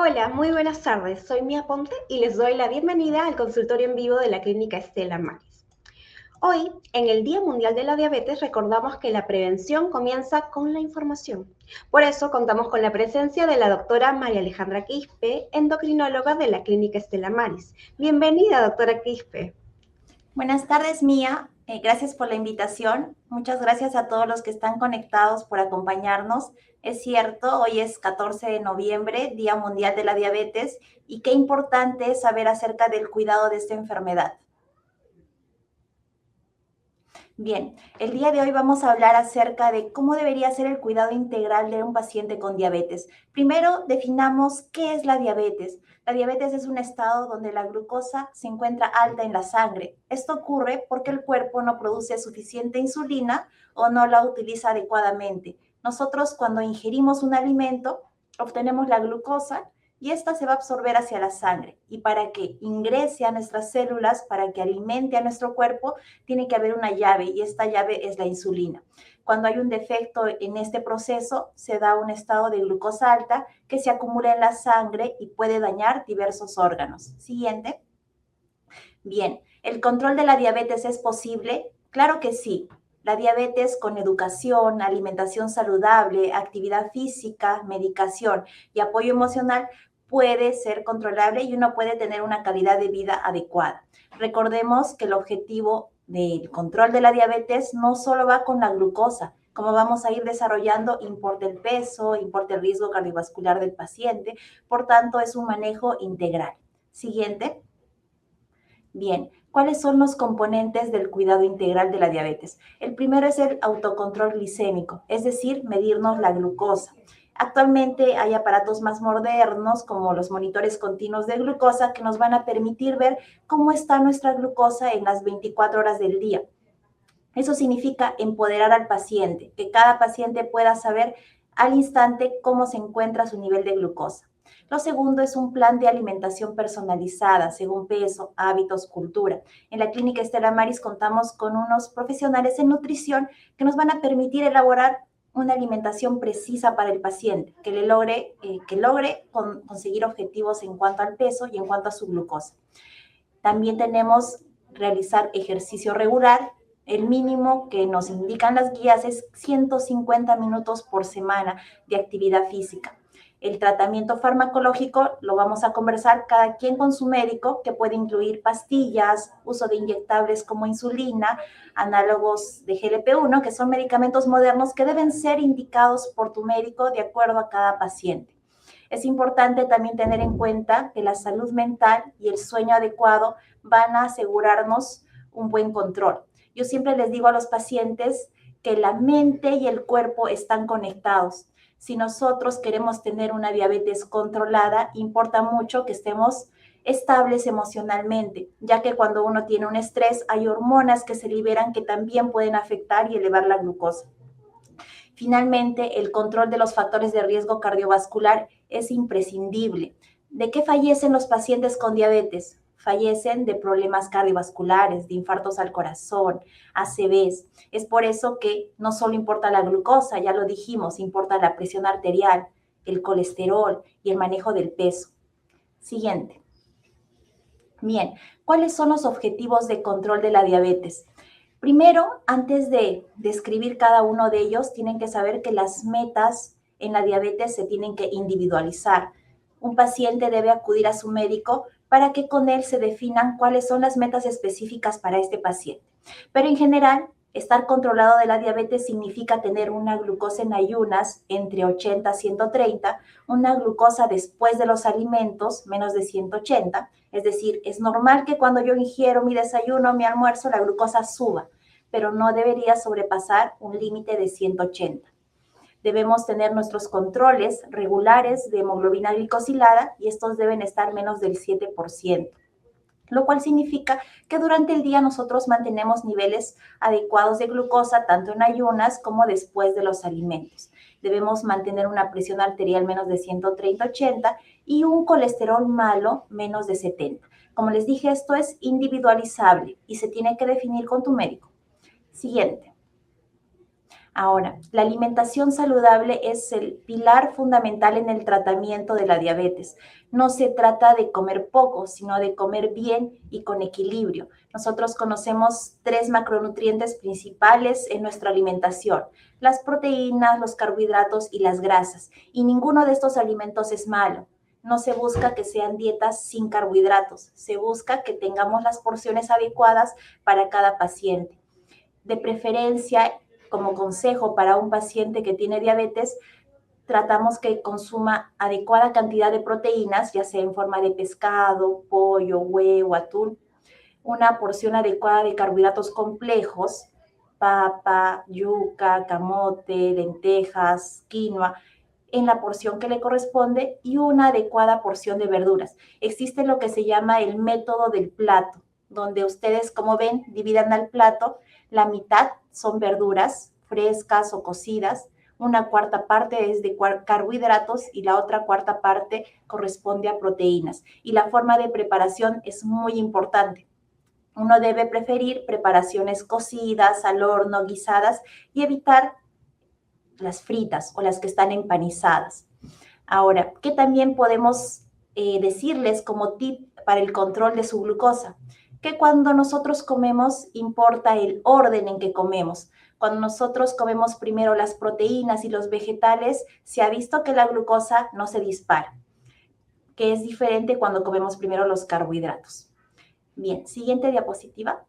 Hola, muy buenas tardes. Soy Mía Ponte y les doy la bienvenida al consultorio en vivo de la Clínica Estela Maris. Hoy, en el Día Mundial de la Diabetes, recordamos que la prevención comienza con la información. Por eso contamos con la presencia de la doctora María Alejandra Quispe, endocrinóloga de la Clínica Estela Maris. Bienvenida, doctora Quispe. Buenas tardes, Mía. Gracias por la invitación. Muchas gracias a todos los que están conectados por acompañarnos. Es cierto, hoy es 14 de noviembre, Día Mundial de la Diabetes, y qué importante es saber acerca del cuidado de esta enfermedad. Bien, el día de hoy vamos a hablar acerca de cómo debería ser el cuidado integral de un paciente con diabetes. Primero, definamos qué es la diabetes. La diabetes es un estado donde la glucosa se encuentra alta en la sangre. Esto ocurre porque el cuerpo no produce suficiente insulina o no la utiliza adecuadamente. Nosotros, cuando ingerimos un alimento, obtenemos la glucosa y esta se va a absorber hacia la sangre. Y para que ingrese a nuestras células, para que alimente a nuestro cuerpo, tiene que haber una llave y esta llave es la insulina. Cuando hay un defecto en este proceso, se da un estado de glucosa alta que se acumula en la sangre y puede dañar diversos órganos. Siguiente. Bien, ¿el control de la diabetes es posible? Claro que sí. La diabetes con educación, alimentación saludable, actividad física, medicación y apoyo emocional puede ser controlable y uno puede tener una calidad de vida adecuada. Recordemos que el objetivo del control de la diabetes no solo va con la glucosa. Como vamos a ir desarrollando, importa el peso, importa el riesgo cardiovascular del paciente, por tanto es un manejo integral. Siguiente. Bien, ¿cuáles son los componentes del cuidado integral de la diabetes? El primero es el autocontrol glicémico, es decir, medirnos la glucosa. Actualmente hay aparatos más modernos como los monitores continuos de glucosa que nos van a permitir ver cómo está nuestra glucosa en las 24 horas del día. Eso significa empoderar al paciente, que cada paciente pueda saber al instante cómo se encuentra su nivel de glucosa. Lo segundo es un plan de alimentación personalizada según peso, hábitos, cultura. En la Clínica Estela Maris contamos con unos profesionales en nutrición que nos van a permitir elaborar una alimentación precisa para el paciente, que logre conseguir objetivos en cuanto al peso y en cuanto a su glucosa. También tenemos realizar ejercicio regular. El mínimo que nos indican las guías es 150 minutos por semana de actividad física. El tratamiento farmacológico lo vamos a conversar cada quien con su médico, que puede incluir pastillas, uso de inyectables como insulina, análogos de GLP-1, que son medicamentos modernos que deben ser indicados por tu médico de acuerdo a cada paciente. Es importante también tener en cuenta que la salud mental y el sueño adecuado van a asegurarnos un buen control. Yo siempre les digo a los pacientes que la mente y el cuerpo están conectados. Si nosotros queremos tener una diabetes controlada, importa mucho que estemos estables emocionalmente, ya que cuando uno tiene un estrés hay hormonas que se liberan que también pueden afectar y elevar la glucosa. Finalmente, el control de los factores de riesgo cardiovascular es imprescindible. ¿De qué fallecen los pacientes con diabetes? Fallecen de problemas cardiovasculares, de infartos al corazón, ACVs. Es por eso que no solo importa la glucosa, ya lo dijimos, importa la presión arterial, el colesterol y el manejo del peso. Siguiente. Bien, ¿cuáles son los objetivos de control de la diabetes? Primero, antes de describir cada uno de ellos, tienen que saber que las metas en la diabetes se tienen que individualizar. Un paciente debe acudir a su médico para que con él se definan cuáles son las metas específicas para este paciente. Pero en general, estar controlado de la diabetes significa tener una glucosa en ayunas entre 80 y 130, una glucosa después de los alimentos menos de 180. Es decir, es normal que cuando yo ingiero mi desayuno, mi almuerzo, la glucosa suba, pero no debería sobrepasar un límite de 180. Debemos tener nuestros controles regulares de hemoglobina glicosilada y estos deben estar menos del 7%, lo cual significa que durante el día nosotros mantenemos niveles adecuados de glucosa tanto en ayunas como después de los alimentos. Debemos mantener una presión arterial menos de 130/80 y un colesterol malo menos de 70. Como les dije, esto es individualizable y se tiene que definir con tu médico. Siguiente. Ahora, la alimentación saludable es el pilar fundamental en el tratamiento de la diabetes. No se trata de comer poco, sino de comer bien y con equilibrio. Nosotros conocemos 3 macronutrientes principales en nuestra alimentación: las proteínas, los carbohidratos y las grasas. Y ninguno de estos alimentos es malo. No se busca que sean dietas sin carbohidratos, se busca que tengamos las porciones adecuadas para cada paciente. De preferencia, como consejo para un paciente que tiene diabetes, tratamos que consuma adecuada cantidad de proteínas, ya sea en forma de pescado, pollo, huevo, atún, una porción adecuada de carbohidratos complejos, papa, yuca, camote, lentejas, quinoa, en la porción que le corresponde, y una adecuada porción de verduras. Existe lo que se llama el método del plato, donde ustedes, como ven, dividan al plato, la mitad son verduras frescas o cocidas, una cuarta parte es de carbohidratos y la otra cuarta parte corresponde a proteínas. Y la forma de preparación es muy importante. Uno debe preferir preparaciones cocidas, al horno, guisadas, y evitar las fritas o las que están empanizadas. Ahora, ¿qué también podemos decirles como tip para el control de su glucosa? Que cuando nosotros comemos importa el orden en que comemos. Cuando nosotros comemos primero las proteínas y los vegetales, se ha visto que la glucosa no se dispara, que es diferente cuando comemos primero los carbohidratos. Bien, siguiente diapositiva.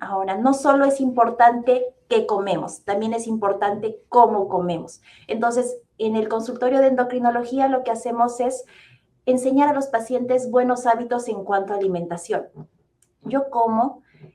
Ahora, no solo es importante qué comemos, también es importante cómo comemos. Entonces, en el consultorio de endocrinología lo que hacemos es enseñar a los pacientes buenos hábitos en cuanto a alimentación.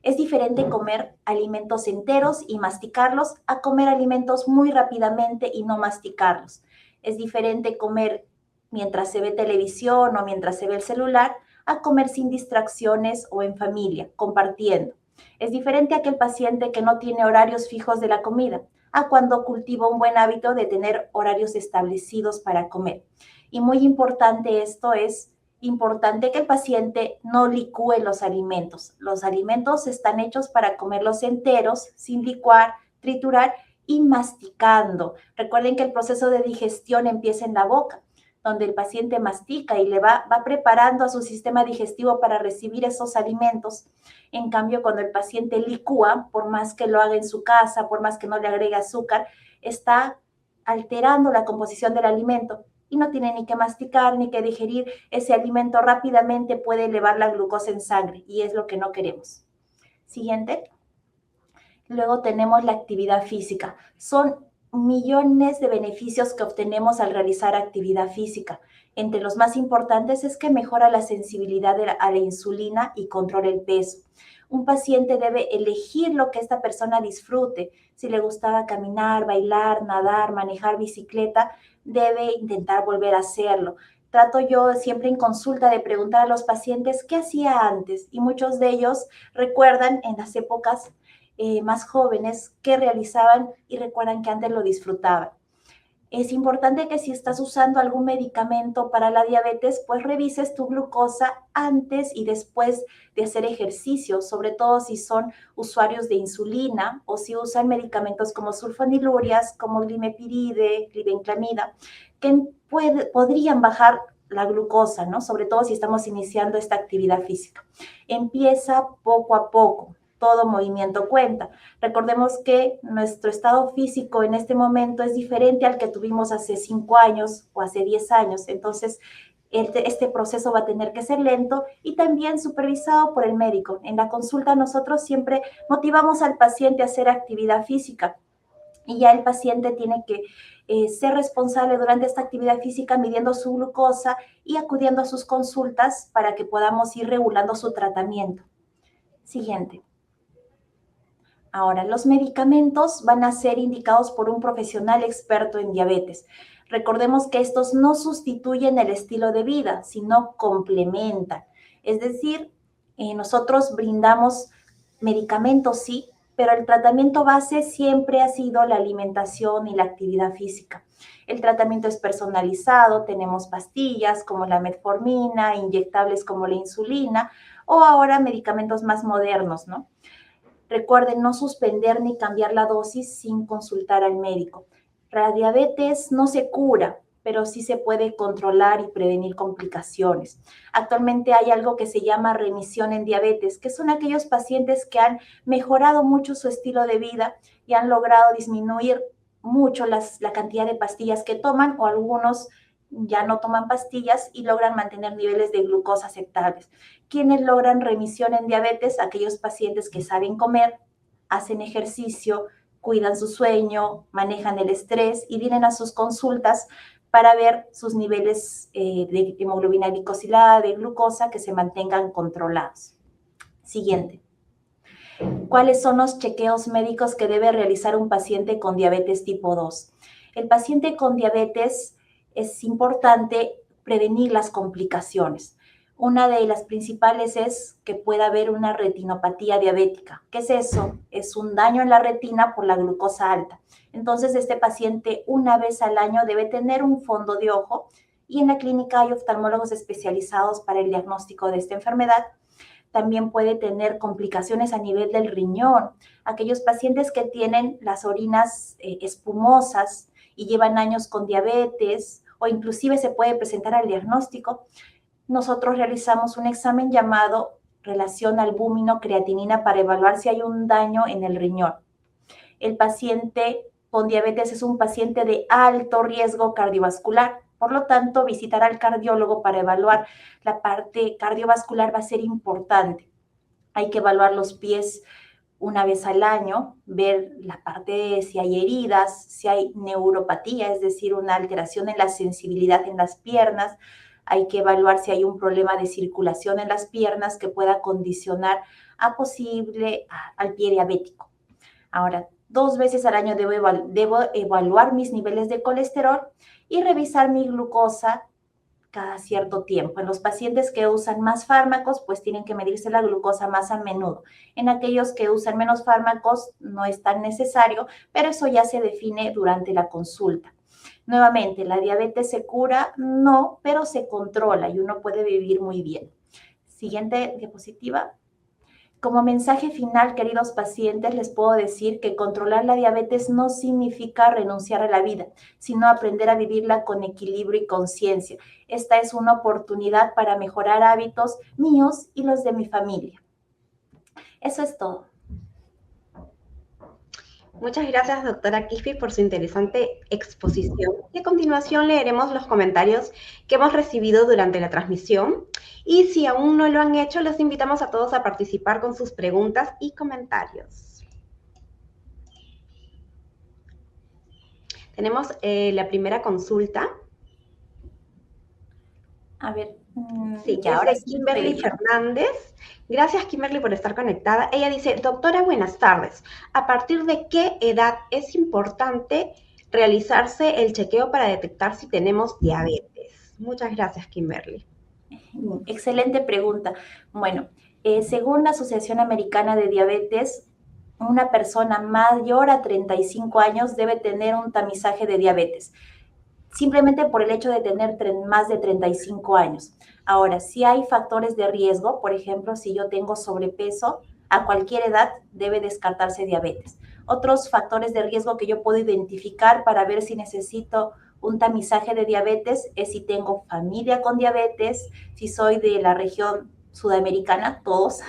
Es diferente comer alimentos enteros y masticarlos a comer alimentos muy rápidamente y no masticarlos. Es diferente comer mientras se ve televisión o mientras se ve el celular a comer sin distracciones o en familia, compartiendo. Es diferente a aquel paciente que no tiene horarios fijos de la comida, a cuando cultiva un buen hábito de tener horarios establecidos para comer. Y muy importante esto es importante que el paciente no licúe los alimentos. Los alimentos están hechos para comerlos enteros, sin licuar, triturar y masticando. Recuerden que el proceso de digestión empieza en la boca, donde el paciente mastica y le va preparando a su sistema digestivo para recibir esos alimentos. En cambio, cuando el paciente licúa, por más que lo haga en su casa, por más que no le agregue azúcar, está alterando la composición del alimento y no tiene ni que masticar ni que digerir ese alimento rápidamente, puede elevar la glucosa en sangre y es lo que no queremos. Siguiente. Luego tenemos la actividad física. Son millones de beneficios que obtenemos al realizar actividad física. Entre los más importantes es que mejora la sensibilidad a la insulina y controla el peso. Un paciente debe elegir lo que esta persona disfrute. Si le gustaba caminar, bailar, nadar, manejar bicicleta, debe intentar volver a hacerlo. Trato yo siempre en consulta de preguntar a los pacientes qué hacía antes, y muchos de ellos recuerdan en las épocas más jóvenes que realizaban y recuerdan que antes lo disfrutaban. Es importante que si estás usando algún medicamento para la diabetes, pues revises tu glucosa antes y después de hacer ejercicio, sobre todo si son usuarios de insulina o si usan medicamentos como sulfonilurias, como glimepiride, glibenclamida, que podrían bajar la glucosa, ¿no? Sobre todo si estamos iniciando esta actividad física. Empieza poco a poco. Todo movimiento cuenta. Recordemos que nuestro estado físico en este momento es diferente al que tuvimos hace 5 años o hace 10 años. Entonces, este proceso va a tener que ser lento y también supervisado por el médico. En la consulta nosotros siempre motivamos al paciente a hacer actividad física y ya el paciente tiene que ser responsable durante esta actividad física midiendo su glucosa y acudiendo a sus consultas para que podamos ir regulando su tratamiento. Siguiente. Ahora, los medicamentos van a ser indicados por un profesional experto en diabetes. Recordemos que estos no sustituyen el estilo de vida, sino complementan. Es decir, nosotros brindamos medicamentos, sí, pero el tratamiento base siempre ha sido la alimentación y la actividad física. El tratamiento es personalizado, tenemos pastillas como la metformina, inyectables como la insulina o ahora medicamentos más modernos, ¿no? Recuerden no suspender ni cambiar la dosis sin consultar al médico. La diabetes no se cura, pero sí se puede controlar y prevenir complicaciones. Actualmente hay algo que se llama remisión en diabetes, que son aquellos pacientes que han mejorado mucho su estilo de vida y han logrado disminuir mucho la cantidad de pastillas que toman, o algunos ya no toman pastillas y logran mantener niveles de glucosa aceptables. ¿Quiénes logran remisión en diabetes? Aquellos pacientes que saben comer, hacen ejercicio, cuidan su sueño, manejan el estrés y vienen a sus consultas para ver sus niveles de hemoglobina glicosilada, de glucosa, que se mantengan controlados. Siguiente. ¿Cuáles son los chequeos médicos que debe realizar un paciente con diabetes tipo 2? El paciente con diabetes es importante prevenir las complicaciones. Una de las principales es que pueda haber una retinopatía diabética. ¿Qué es eso? Es un daño en la retina por la glucosa alta. Entonces, este paciente una vez al año debe tener un fondo de ojo, y en la clínica hay oftalmólogos especializados para el diagnóstico de esta enfermedad. También puede tener complicaciones a nivel del riñón. Aquellos pacientes que tienen las orinas espumosas y llevan años con diabetes, o inclusive se puede presentar al diagnóstico, nosotros realizamos un examen llamado relación albúmino-creatinina para evaluar si hay un daño en el riñón. El paciente con diabetes es un paciente de alto riesgo cardiovascular. Por lo tanto, visitar al cardiólogo para evaluar la parte cardiovascular va a ser importante. Hay que evaluar los pies una vez al año, ver la parte de si hay heridas, si hay neuropatía, es decir, una alteración en la sensibilidad en las piernas. Hay que evaluar si hay un problema de circulación en las piernas que pueda condicionar al pie diabético. Ahora, 2 veces al año debo evaluar mis niveles de colesterol y revisar mi glucosa cada cierto tiempo. En los pacientes que usan más fármacos, pues tienen que medirse la glucosa más a menudo. En aquellos que usan menos fármacos no es tan necesario, pero eso ya se define durante la consulta. Nuevamente, ¿la diabetes se cura? No, pero se controla y uno puede vivir muy bien. Siguiente diapositiva. Como mensaje final, queridos pacientes, les puedo decir que controlar la diabetes no significa renunciar a la vida, sino aprender a vivirla con equilibrio y conciencia. Esta es una oportunidad para mejorar hábitos míos y los de mi familia. Eso es todo. Muchas gracias, doctora Quispe, por su interesante exposición. Y a continuación leeremos los comentarios que hemos recibido durante la transmisión. Y si aún no lo han hecho, los invitamos a todos a participar con sus preguntas y comentarios. Tenemos la primera consulta. A ver. Sí, ya, ahora es Kimberly Fernández. Gracias, Kimberly, por estar conectada. Ella dice, doctora, buenas tardes. ¿A partir de qué edad es importante realizarse el chequeo para detectar si tenemos diabetes? Muchas gracias, Kimberly. Excelente pregunta. Bueno, según la Asociación Americana de Diabetes, una persona mayor a 35 años debe tener un tamizaje de diabetes, simplemente por el hecho de tener más de 35 años. Ahora, si hay factores de riesgo, por ejemplo, si yo tengo sobrepeso, a cualquier edad debe descartarse diabetes. Otros factores de riesgo que yo puedo identificar para ver si necesito un tamizaje de diabetes es si tengo familia con diabetes, si soy de la región sudamericana, todos,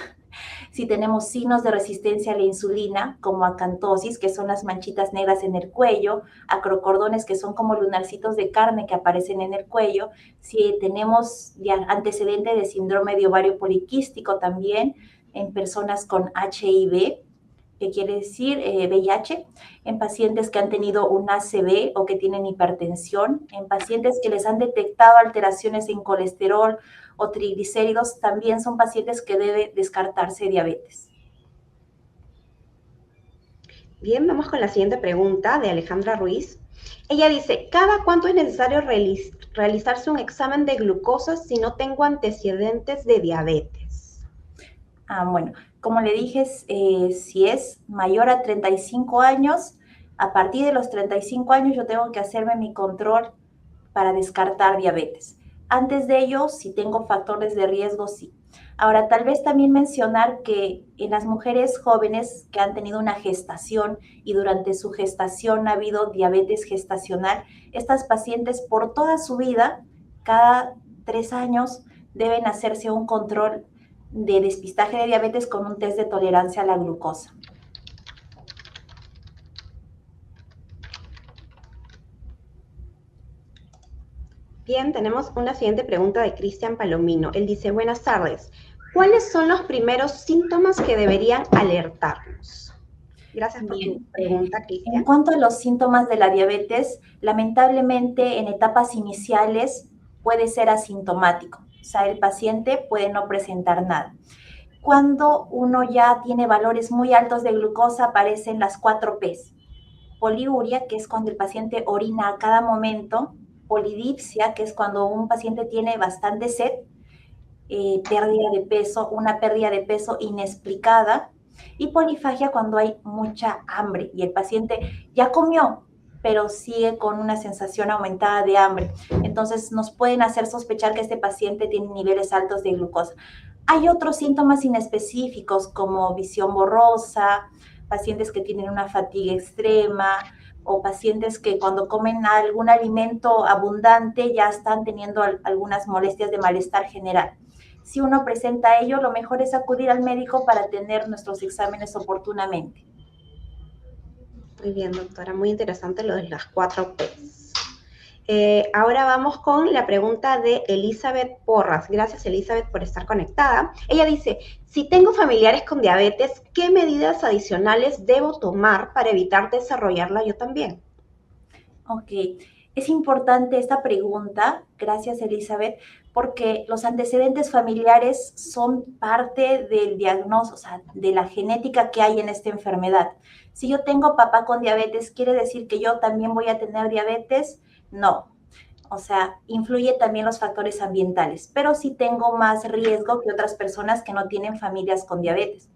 si tenemos signos de resistencia a la insulina, como acantosis, que son las manchitas negras en el cuello, acrocordones, que son como lunarcitos de carne que aparecen en el cuello, si tenemos antecedente de síndrome de ovario poliquístico también en personas con HIV, que quiere decir VIH, en pacientes que han tenido un ACV o que tienen hipertensión, en pacientes que les han detectado alteraciones en colesterol o triglicéridos, también son pacientes que debe descartarse diabetes. Bien, vamos con la siguiente pregunta de Alejandra Ruiz. Ella dice, ¿cada cuánto es necesario realizarse un examen de glucosa si no tengo antecedentes de diabetes? Bueno, como le dije, si es mayor a 35 años, a partir de los 35 años yo tengo que hacerme mi control para descartar diabetes. Antes de ello, si tengo factores de riesgo, sí. Ahora, tal vez también mencionar que en las mujeres jóvenes que han tenido una gestación y durante su gestación ha habido diabetes gestacional, estas pacientes por toda su vida, cada 3 años, deben hacerse un control de despistaje de diabetes con un test de tolerancia a la glucosa. Bien, tenemos una siguiente pregunta de Cristian Palomino. Él dice, buenas tardes. ¿Cuáles son los primeros síntomas que deberían alertarnos? Gracias por tu pregunta, En Cristian. cuanto a los síntomas de la diabetes, lamentablemente en etapas iniciales puede ser asintomático, o sea, el paciente puede no presentar nada. Cuando uno ya tiene valores muy altos de glucosa, aparecen las 4 Ps. Poliuria, que es cuando el paciente orina a cada momento; polidipsia, que es cuando un paciente tiene bastante sed; pérdida de peso, una pérdida de peso inexplicada; y polifagia, cuando hay mucha hambre y el paciente ya comió, pero sigue con una sensación aumentada de hambre. Entonces nos pueden hacer sospechar que este paciente tiene niveles altos de glucosa. Hay otros síntomas inespecíficos como visión borrosa, pacientes que tienen una fatiga extrema, o pacientes que cuando comen algún alimento abundante ya están teniendo algunas molestias de malestar general. Si uno presenta ello, lo mejor es acudir al médico para tener nuestros exámenes oportunamente. Muy bien, doctora, muy interesante lo de las 4 Ps. Ahora vamos con la pregunta de Elizabeth Porras. Gracias, Elizabeth, por estar conectada. Ella dice, si tengo familiares con diabetes, ¿qué medidas adicionales debo tomar para evitar desarrollarla yo también? Ok, es importante esta pregunta, gracias Elizabeth, porque los antecedentes familiares son parte del diagnóstico, o sea, de la genética que hay en esta enfermedad. Si yo tengo papá con diabetes, ¿quiere decir que yo también voy a tener diabetes? No. O sea, influye también los factores ambientales, pero sí tengo más riesgo que otras personas que no tienen familias con diabetes.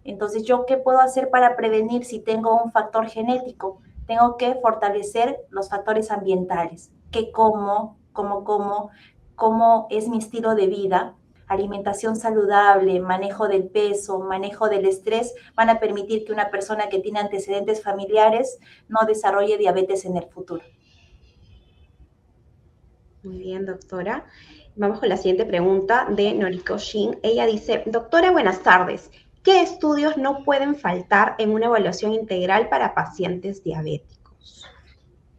Entonces, ¿yo qué puedo hacer para prevenir si tengo un factor genético? Tengo que fortalecer los factores ambientales, que cómo es mi estilo de vida, alimentación saludable, manejo del peso, manejo del estrés, van a permitir que una persona que tiene antecedentes familiares no desarrolle diabetes en el futuro. Muy bien, doctora. Vamos con la siguiente pregunta de Noriko Shin. Ella dice, doctora, buenas tardes. ¿Qué estudios no pueden faltar en una evaluación integral para pacientes diabéticos?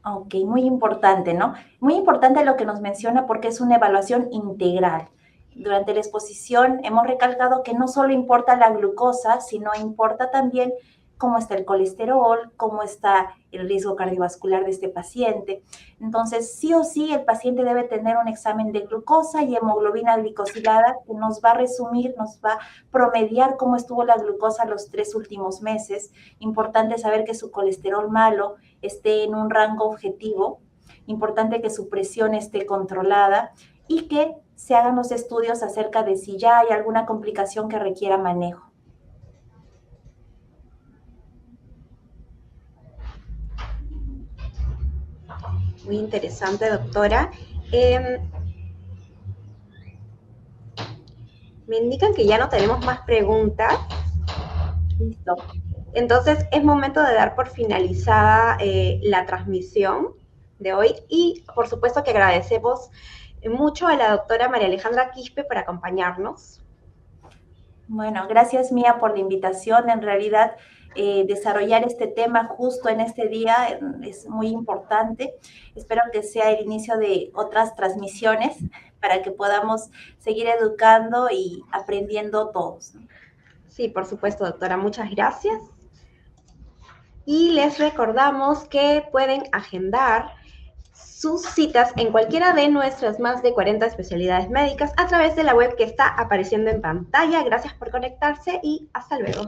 Ok, muy importante, ¿no? Muy importante lo que nos menciona porque es una evaluación integral. Durante la exposición hemos recalcado que no solo importa la glucosa, sino importa también cómo está el colesterol, cómo está el riesgo cardiovascular de este paciente. Entonces, sí o sí, el paciente debe tener un examen de glucosa y hemoglobina glicosilada que nos va a resumir, nos va a promediar cómo estuvo la glucosa los 3 últimos meses. Importante saber que su colesterol malo esté en un rango objetivo, importante que su presión esté controlada y que se hagan los estudios acerca de si ya hay alguna complicación que requiera manejo. Muy interesante, doctora. Me indican que ya no tenemos más preguntas. Listo. Entonces es momento de dar por finalizada la transmisión de hoy y por supuesto que agradecemos mucho a la doctora María Alejandra Quispe por acompañarnos. Bueno, gracias Mía por la invitación. En realidad, desarrollar este tema justo en este día es muy importante. Espero que sea el inicio de otras transmisiones para que podamos seguir educando y aprendiendo todos, ¿no? Sí, por supuesto, doctora. Muchas gracias. Y les recordamos que pueden agendar sus citas en cualquiera de nuestras más de 40 especialidades médicas a través de la web que está apareciendo en pantalla. Gracias por conectarse y hasta luego.